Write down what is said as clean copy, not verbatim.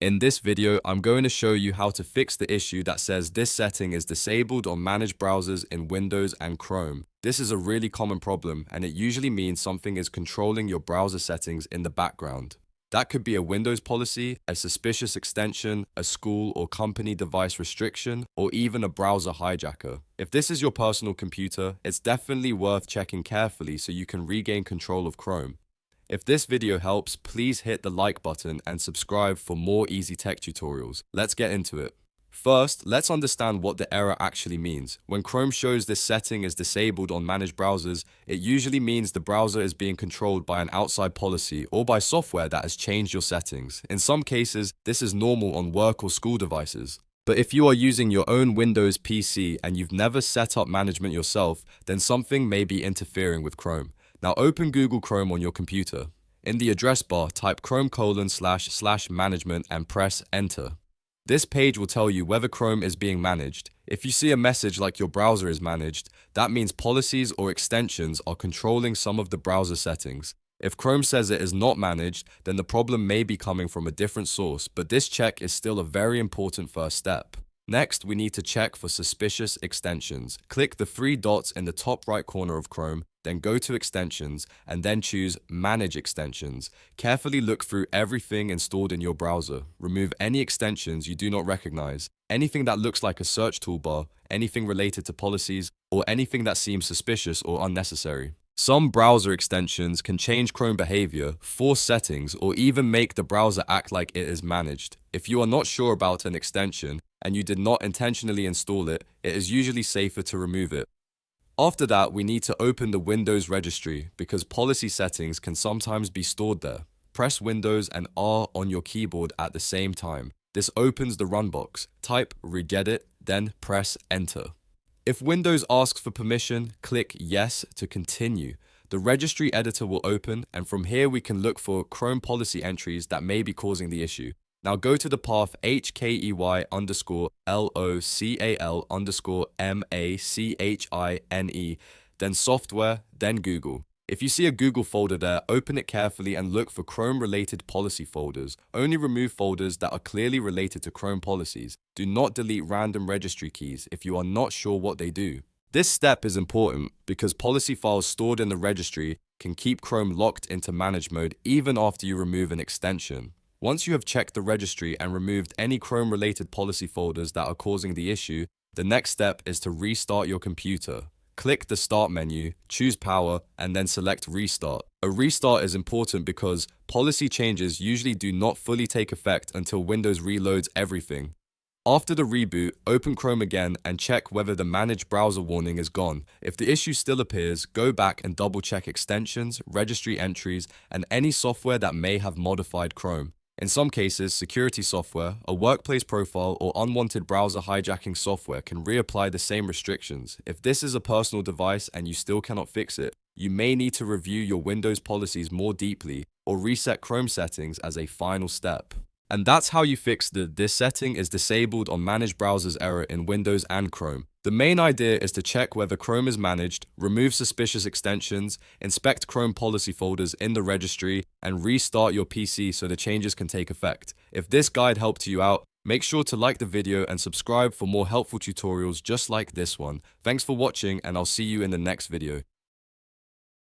In this video, I'm going to show you how to fix the issue that says this setting is disabled on managed browsers in Windows and Chrome. This is a really common problem, and it usually means something is controlling your browser settings in the background. That could be a Windows policy, a suspicious extension, a school or company device restriction, or even a browser hijacker. If this is your personal computer, it's definitely worth checking carefully so you can regain control of Chrome. If this video helps, please hit the like button and subscribe for more easy tech tutorials. Let's get into it. First, let's understand what the error actually means. When Chrome shows this setting is disabled on managed browsers, it usually means the browser is being controlled by an outside policy or by software that has changed your settings. In some cases, this is normal on work or school devices. But if you are using your own Windows PC and you've never set up management yourself, then something may be interfering with Chrome. Now open Google Chrome on your computer. In the address bar, type chrome://management and press enter. This page will tell you whether Chrome is being managed. If you see a message like your browser is managed, that means policies or extensions are controlling some of the browser settings. If Chrome says it is not managed, then the problem may be coming from a different source, but this check is still a very important first step. Next, we need to check for suspicious extensions. Click the three dots in the top right corner of Chrome, then go to Extensions, and then choose Manage Extensions. Carefully look through everything installed in your browser. Remove any extensions you do not recognize, anything that looks like a search toolbar, anything related to policies, or anything that seems suspicious or unnecessary. Some browser extensions can change Chrome behavior, force settings, or even make the browser act like it is managed. If you are not sure about an extension and you did not intentionally install it, it is usually safer to remove it. After that, we need to open the Windows Registry because policy settings can sometimes be stored there. Press Windows and R on your keyboard at the same time. This opens the run box. Type Regedit, then press Enter. If Windows asks for permission, click Yes to continue. The registry editor will open, and from here we can look for Chrome policy entries that may be causing the issue. Now go to the path HKEY_LOCAL_MACHINE, then Software, then Google. If you see a Google folder there, open it carefully and look for Chrome-related policy folders. Only remove folders that are clearly related to Chrome policies. Do not delete random registry keys if you are not sure what they do. This step is important because policy files stored in the registry can keep Chrome locked into manage mode even after you remove an extension. Once you have checked the registry and removed any Chrome-related policy folders that are causing the issue, the next step is to restart your computer. Click the Start menu, choose Power, and then select Restart. A restart is important because policy changes usually do not fully take effect until Windows reloads everything. After the reboot, open Chrome again and check whether the Manage Browser warning is gone. If the issue still appears, go back and double-check extensions, registry entries, and any software that may have modified Chrome. In some cases, security software, a workplace profile, or unwanted browser hijacking software can reapply the same restrictions. If this is a personal device and you still cannot fix it, you may need to review your Windows policies more deeply or reset Chrome settings as a final step. And that's how you fix the "this setting is disabled on managed browsers" error in Windows and Chrome. The main idea is to check whether Chrome is managed, remove suspicious extensions, inspect Chrome policy folders in the registry, and restart your PC so the changes can take effect. If this guide helped you out, make sure to like the video and subscribe for more helpful tutorials just like this one. Thanks for watching, and I'll see you in the next video.